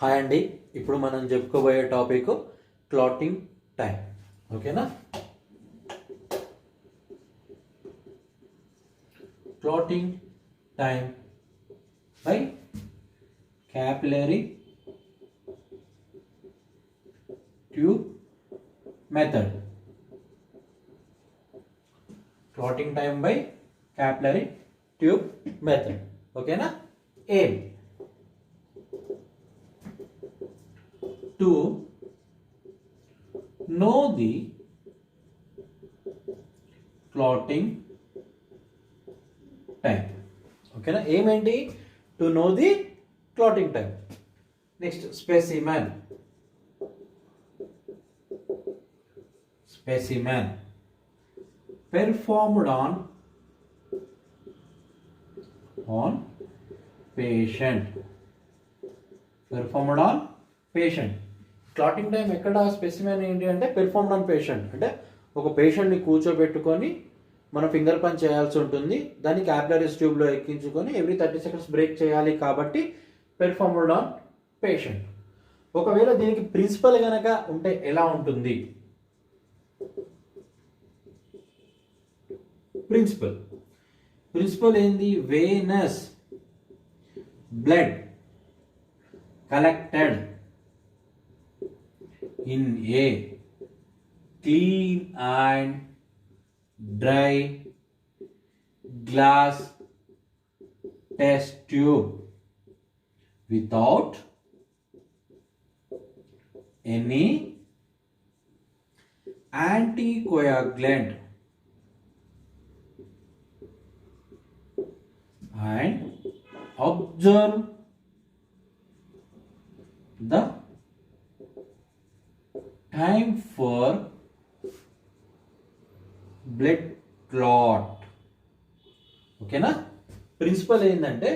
Hi అండి. ఇప్పుడు మనం చెప్పుకోబోయే టాపిక్ క్లాటింగ్ టైం. ఓకేనా? Clotting time by capillary tube method. Clotting time by capillary tube method. ఓకేనా? Aim to know the clotting time. ఓకేనా? ఏమేంటి? To know the clotting time. Next specimen. Specimen performed on patient. performed on patient. Clotting time ఎక్కడ specimen ఏంటి అంటే performed on patient. అంటే ఒక పేషెంట్ని కూర్చోబెట్టుకొని మనం ఫింగర్ పంచ్ చేయాల్సి ఉంటుంది. దాన్ని క్యాపిలరీస్ ట్యూబ్లో ఎక్కించుకొని ఎవ్రీ 30 seconds బ్రేక్ చేయాలి. కాబట్టి పెర్ఫార్మ్డ్ ఆన్ పేషెంట్. ఒకవేళ దీనికి ప్రిన్సిపల్ కనుక ఉంటే ఎలా ఉంటుంది? ప్రిన్సిపల్ ఏంది? Venous blood collected in a clean and dry glass test tube without any anticoagulant and observe the time for blood clot. ఓకేనా? ప్రిన్సిపల్ ఏంటంటే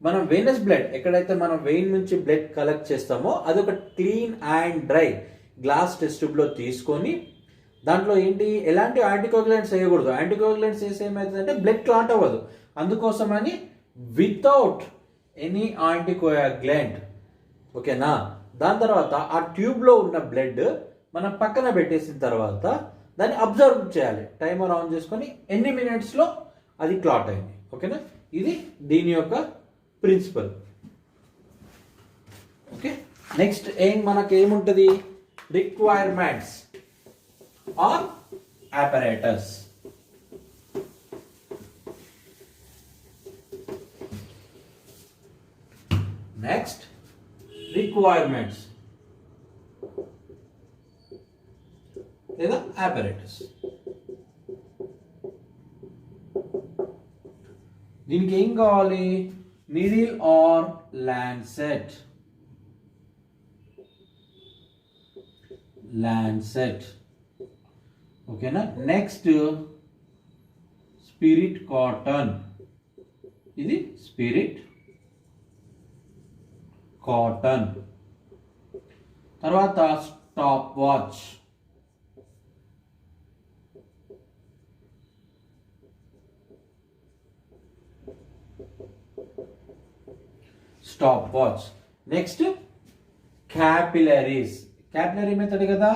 మనం వెయినస్ బ్లడ్ ఎక్కడైతే మనం వెయిన్ నుంచి బ్లడ్ కలెక్ట్ చేస్తామో అది ఒక clean and dry glass test ట్యూబ్లో తీసుకొని దాంట్లో ఏంటి ఎలాంటి యాంటీకోగులెంట్స్ వేయకూడదు. యాంటీకోగులెంట్స్ వేసి ఏమవుతుందంటే బ్లడ్ క్లాట్ అవ్వదు. అందుకోసమని వితౌట్ ఎనీ యాంటీకోయాగ్లెంట్. ఓకేనా? దాని తర్వాత ఆ ట్యూబ్లో ఉన్న బ్లడ్ మనం పక్కన పెట్టేసిన తర్వాత దాన్ని అబ్జర్వ్ చేయాలి. టైమర్ ఆన్ చేసుకొని ఎన్ని మినిట్స్లో అది క్లాట్ అయింది. ఓకేనా? ఇది దీని యొక్క ప్రిన్సిపల్. ఓకే, నెక్స్ట్ మనకి ఏముంటుంది? Requirements or apparatus. Next requirements లేదా apparatus. దీనికి ఏం కావాలి? Needle or lancet. ఓకేనా? Next spirit cotton. ఇది స్పిరిట్ కాటన్. తర్వాత stopwatch. Next capillaries. Capillary method కదా,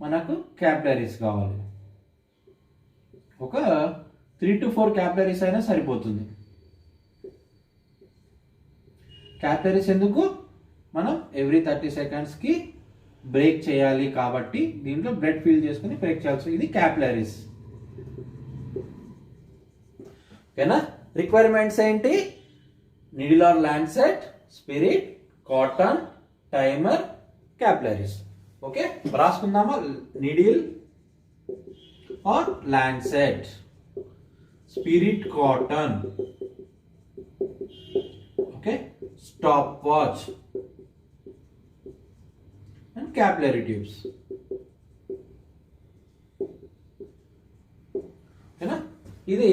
మనకు క్యాపిలరీస్ కావాలి. ఒక 3 to 4 క్యాపిలరీస్ అయినా సరిపోతుంది. క్యాపిలరీస్ ఎందుకు? మనం ఎవ్రీ 30 secondsకి బ్రేక్ చేయాలి కాబట్టి దీంట్లో బ్లడ్ ఫిల్ చేసుకుని బ్రేక్ చేయాల్సి. ఇది క్యాపిలరీస్. ఓకేనా? రిక్వైర్మెంట్స్ ఏంటి? Needle or lancet, spirit, cotton, timer, capillaries. Okay, రాసుకుందామా? Needle or lancet, spirit cotton, okay, stopwatch and capillary tubes. ఓకేనా? ఇది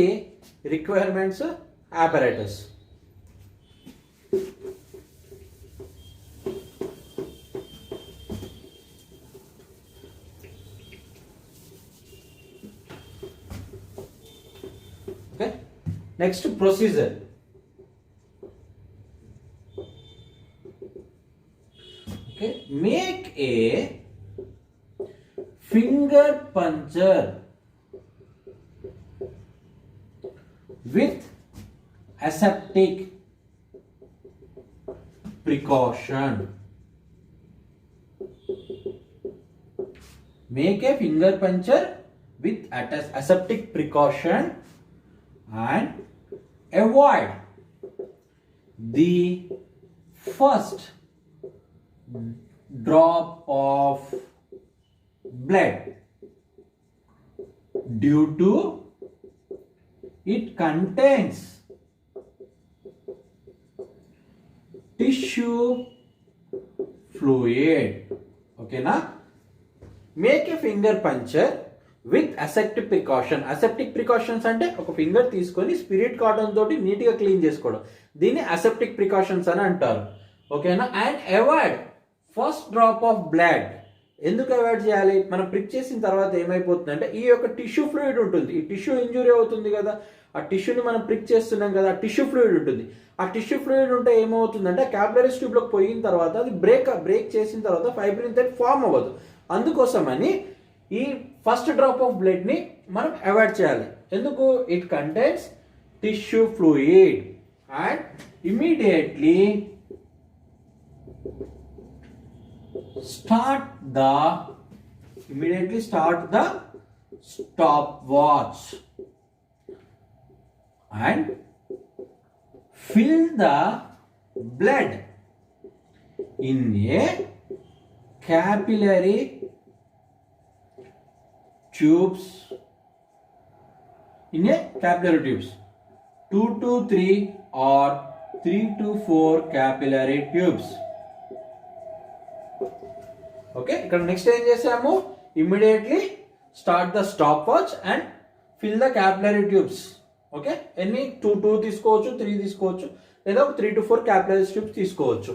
requirements, apparatus. Okay, next procedure. Okay, make a finger puncture with aseptic precaution. Make a finger puncture with aseptic precaution and avoid the first drop of blood due to it contains tissue fluid. Okay na? Make a finger puncture with aseptic precaution. Aseptic precautions అంటే ఒక finger తీసుకొని spirit cotton తోటి neat గా clean చేసుకోవడం, దీన్ని aseptic precautions అని అంటారు. ఓకేనా? And avoid first drop of blood. ఎందుకు అవాయిడ్ చేయాలి? మనం ప్రిక్ చేసిన తర్వాత ఏమైపోతుందంటే ఈ యొక్క టిష్యూ ఫ్లూయిడ్ ఉంటుంది, ఈ టిష్యూ ఇంజురీ అవుతుంది కదా, ఆ టిష్యూని మనం ప్రిక్ చేస్తున్నాం కదా, ఆ టిష్యూ ఫ్లూయిడ్ ఉంటుంది. ఆ టిష్యూ ఫ్లూయిడ్ ఉంటే ఏమవుతుందంటే క్యాపిలరీస్ ట్యూబ్లోకి పోయిన తర్వాత అది బ్రేక్ చేసిన తర్వాత ఫైబ్రిన్ థ్రెడ్ ఫామ్ అవ్వదు. అందుకోసమని ఈ ఫస్ట్ డ్రాప్ ఆఫ్ బ్లడ్ ని మనం అవాయిడ్ చేయాలి. ఎందుకు? It contains tissue fluid. And immediately start the stopwatch and fill the blood in a capillary tubes, 2 to 3 or 3 to 4 capillary tubes. Okay, ఇక్కడ next ఏం చేసాము? Immediately start the stop watch and fill the capillary tubes. Okay, ఎన్ని 2 తీసుకోవచ్చు, 3 తీసుకోవచ్చు, లేదా 3 to 4 capillary tubes తీసుకోవచ్చు.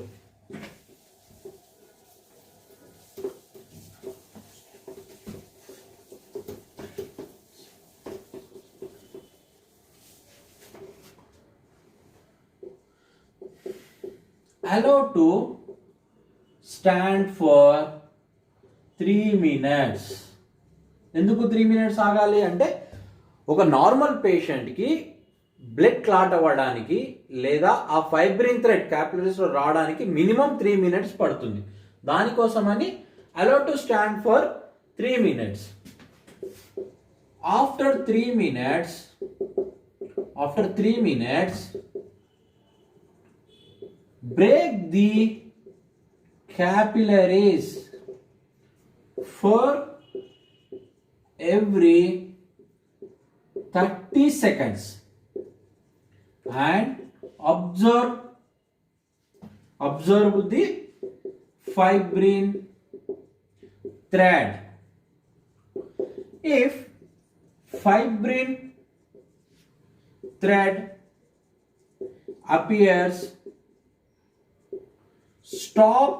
Allow to stand for 3 minutes. ఎందుకు 3 minutes ఆగాలి అంటే ఒక నార్మల్ పేషెంట్కి బ్లడ్ క్లాట్ అవ్వడానికి లేదా ఆ ఫైబ్రిన్ థ్రెడ్ క్యాపిలరీస్లో రావడానికి మినిమం 3 minutes పడుతుంది. దానికోసమని allow to stand for 3 minutes. After 3 minutes break the capillaries for every 30 seconds and observe the fibrin thread. If fibrin thread appears, stop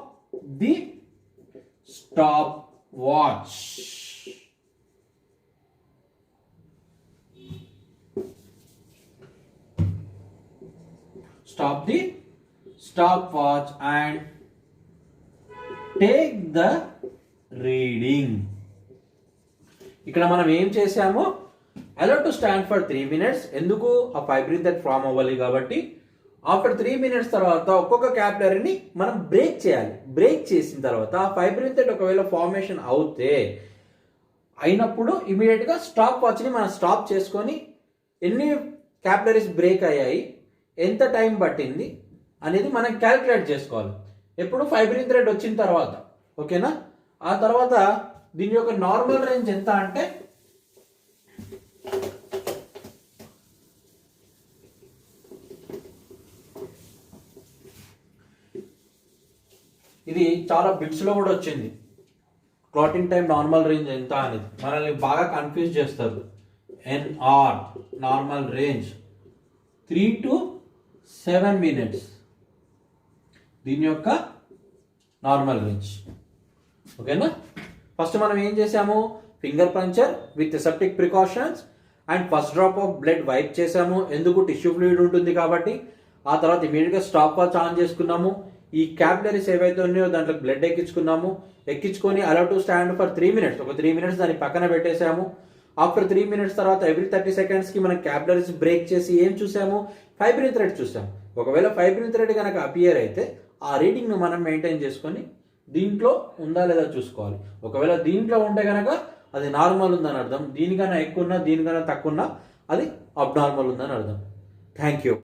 the stopwatch. Stop the stopwatch and take the reading. ఇక్కడ మనం ఏం చేసాము? Allow to stand for 3 minutes. ఎందుకు? ఆ fibrin thread form అవ్వాలి కాబట్టి. After 3 minutes తర్వాత ఒక్కొక్క క్యాపిలరీని మనం బ్రేక్ చేయాలి. బ్రేక్ చేసిన తర్వాత ఆ ఫైబ్రిన్ థ్రెడ్ ఒకవేళ ఫార్మేషన్ అయినప్పుడు ఇమీడియట్గా స్టాప్ వాచ్ని మనం స్టాప్ చేసుకొని ఎన్ని క్యాపిలరీస్ బ్రేక్ అయ్యాయి, ఎంత టైం పట్టింది అనేది మనం క్యాలిక్యులేట్ చేసుకోవాలి. ఎప్పుడు ఫైబ్రిన్ థ్రెడ్ వచ్చిన తర్వాత. ఓకేనా? ఆ తర్వాత దీని యొక్క నార్మల్ రేంజ్ ఎంత అంటే ఇది చాలా బిట్స్ లో కూడా వచ్చింది. క్లాటింగ్ టైం నార్మల్ రేంజ్ ఎంత అనేది మనల్ని బాగా కన్ఫ్యూజ్ చేస్తారు. NR normal range 3 to 7 minutes దీని యొక్క నార్మల్ రేంజ్. ఓకేనా? ఫస్ట్ మనం ఏం చేసాము? Finger puncture with septic precautions and first drop of blood wipe చేసాము. ఎందుకు? టిష్యూ ఫ్లూయిడ్ ఉంటుంది కాబట్టి. ఆ తర్వాత ఇమీడియట్గా స్టాప్ వాచ్ ఆన్ చేసుకున్నాము. ఈ క్యాపిలరీస్ ఏవైతే ఉన్నాయో దాంట్లో బ్లడ్ ఎక్కించుకొని allow to stand for 3 minutes, ఒక 3 మినిట్స్ దాన్ని పక్కన పెట్టేసాము. ఆఫ్టర్ 3 మినిట్స్ తర్వాత ఎవ్రీ 30 సెకండ్స్కి మనం క్యాపిలరీస్ బ్రేక్ చేసి ఏం చూసాము, ఫైబ్రిన్ థ్రెడ్ చూసాము. ఒకవేళ ఫైబ్రిన్ థ్రెడ్ కనుక అపియర్ అయితే ఆ రీడింగ్ను మనం మెయింటైన్ చేసుకొని దీంట్లో ఉందా లేదా చూసుకోవాలి. ఒకవేళ దీంట్లో ఉంటే కనుక అది నార్మల్ ఉందని అర్థం, దీనికన్నా ఎక్కువ ఉన్నా దీనికన్నా తక్కువ ఉన్నా అది అబ్నార్మల్ ఉందని అర్థం. Thank you.